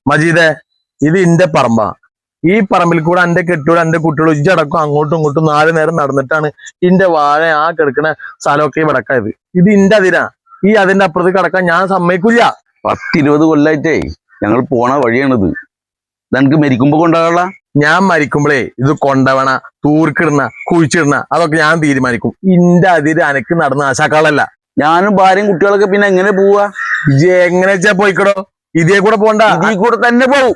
മജീദേ, ഇത് ഇന്റെ പറമ്പാ. ഈ പറമ്പിൽ കൂടെ എന്റെ കെട്ടിയോട് എന്റെ കുട്ടികളും ഇജ്ജടക്കം അങ്ങോട്ടും ഇങ്ങോട്ടും 4 നേരം നടന്നിട്ടാണ് ഇന്റെ വാഴ ആ കിടക്കുന്ന സ്ഥലമൊക്കെ വിടക്കായത്. ഇത് ഇന്റെ അതിരാ. ഈ അതിന്റെ അപ്പുറത്ത് കിടക്കാൻ ഞാൻ സമ്മതിക്കില്ല. 10-20 കൊല്ലായിട്ടേ ഞങ്ങൾ പോണ വഴിയാണിത്. ഇതെനിക്ക് മരിക്കുമ്പോ കൊണ്ടാകാനുള്ള. ഞാൻ മരിക്കുമ്പോഴേ ഇത് കൊണ്ടവണ, തൂർക്കിടുന്ന, കുഴിച്ചിടുന്ന അതൊക്കെ ഞാൻ തീരുമാനിക്കും. ഇന്റെ അതിര് അനക്ക് നടന്ന ആശാക്കാളല്ല. ഞാനും ഭാര്യയും കുട്ടികളൊക്കെ പിന്നെ എങ്ങനെ പോവാ? ഇജ്ജ് എങ്ങനെ വെച്ചാ പോയിക്കടോ. ഇതേ കൂടെ പോണ്ട. ഇതിൽ കൂടെ തന്നെ പോവും.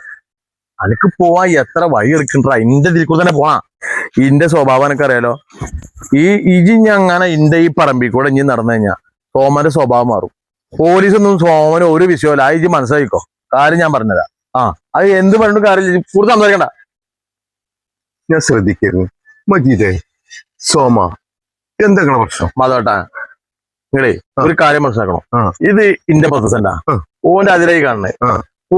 അനക്ക് പോവാൻ എത്ര വഴി എടുക്കണ്ടാ. ഇന്റെ ഇതിൽ കൂടെ തന്നെ പോണാ. ഇന്റെ സ്വഭാവം എനിക്കറിയാലോ. അങ്ങനെ ഇന്റെ ഈ പറമ്പിൽ കൂടെ ഇനി നടന്നു കഴിഞ്ഞാ സോമന്റെ സ്വഭാവം മാറും. പോലീസൊന്നും സോമന് ഒരു വിഷയമല്ല. ആ ഇജ്ജ് മനസ്സിലാക്കിക്കോ. കാര്യം ഞാൻ പറഞ്ഞതാ. അത് എന്ത് പറഞ്ഞിട്ട് കാര്യമില്ല. കൂടുതൽ സംസാരിക്കണ്ട. ഞാൻ ശ്രദ്ധിക്കുന്നു. മജീദേ, സോമ, എന്താണ് പ്രശ്നം? മാധവട്ടാ, നിങ്ങളെ ഒരു കാര്യം മനസ്സിലാക്കണം. ഇത് ഇന്റെ 10 സെന്റാ. ഓന്റെ അതിരായി കാണണേ.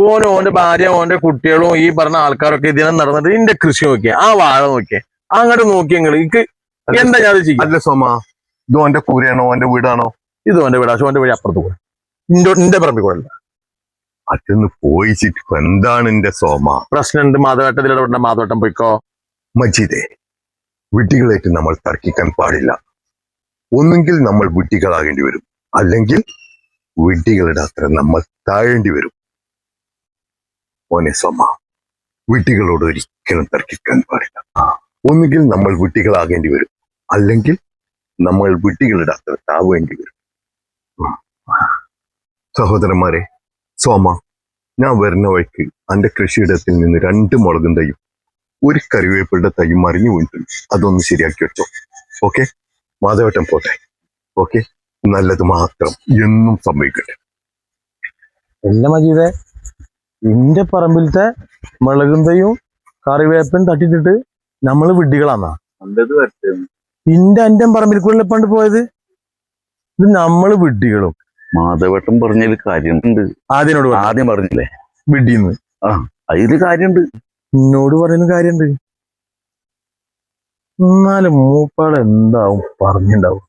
ഓന്റെ ഭാര്യ, ഓന്റെ കുട്ടികളും ഈ പറഞ്ഞ ആൾക്കാരൊക്കെ ഇതിനെ നടന്നിട്ട് ഇന്റെ കൃഷി നോക്കിയേ, ആ വാഴ നോക്കിയേ, അങ്ങോട്ട് നോക്കിയെങ്കിൽ എനിക്ക് എന്താ ഞാൻ ചെയ്യും? അല്ല സോമ, ഇത് ഓന്റെ കൂരയാണോ, ഓന്റെ വീടാണോ? ഇത് ഓന്റെ വീടാ. പക്ഷെ ഓന്റെ വീട് അപ്പുറത്ത് കൂടെ, ഇന്റെ പറമ്പിൽ കൂടെ അല്ല. അതൊന്ന് പോയിച്ചിട്ട് എന്താണ് എന്റെ സോമ പ്രശ്നമുണ്ട്? മാധവട്ടത്തിലിടപെടേണ്ട. മാധവട്ടം പോയിക്കോ. മജീദേ, വിഡ്ഢികളായിട്ട് നമ്മൾ തർക്കിക്കാൻ പാടില്ല. ഒന്നുകിൽ നമ്മൾ വിഡ്ഢികളാകേണ്ടി വരും, അല്ലെങ്കിൽ വിഡ്ഢികളുടെ അത്ര നമ്മൾ താഴേണ്ടി വരും. ഓനെ സോമ, വിഡ്ഢികളോട് ഒരിക്കലും തർക്കിക്കാൻ പാടില്ല. ഒന്നുകിൽ നമ്മൾ വിഡ്ഢികളാകേണ്ടി വരും, അല്ലെങ്കിൽ നമ്മൾ വിഡ്ഢികളുടെ അത്ര താവേണ്ടി വരും. സഹോദരന്മാരെ, സോമ, ഞാൻ വരുന്ന വഴിക്ക് എന്റെ കൃഷിയിടത്തിൽ നിന്ന് 2 മുളകും തൈയും 1 കറിവേപ്പിളുടെ തൈയും മറിഞ്ഞു വീണിട്ടുണ്ട്. അതൊന്ന് ശരിയാക്കി വെച്ചോ. ഓക്കെ? മാധവട്ടം പോട്ടെ. ഓക്കെ? നല്ലത് മാത്രം എന്നും സംഭവിക്കട്ടെ. എല്ല മജീദേ, ഇന്റെ പറമ്പിലത്തെ മുളകുന്തയും കറിവേപ്പൻ തട്ടിട്ടിട്ട് നമ്മള് വിഡ്ഢികളാന്നാ? എന്റെ പറമ്പിൽ കൂടെ പണ്ട് പോയത്. ഇത് നമ്മള് വിഡ്ഢികളും. മാധവട്ടം പറഞ്ഞതിൽ കാര്യമുണ്ട്. ആദ്യം പറഞ്ഞില്ലേ വിഡ്ഢിന്ന്? അതില് കാര്യമുണ്ട്. എന്നോട് പറയുന്ന കാര്യമുണ്ട്. എന്നാലും മൂപ്പാട് എന്താവും പറഞ്ഞിണ്ടാവും.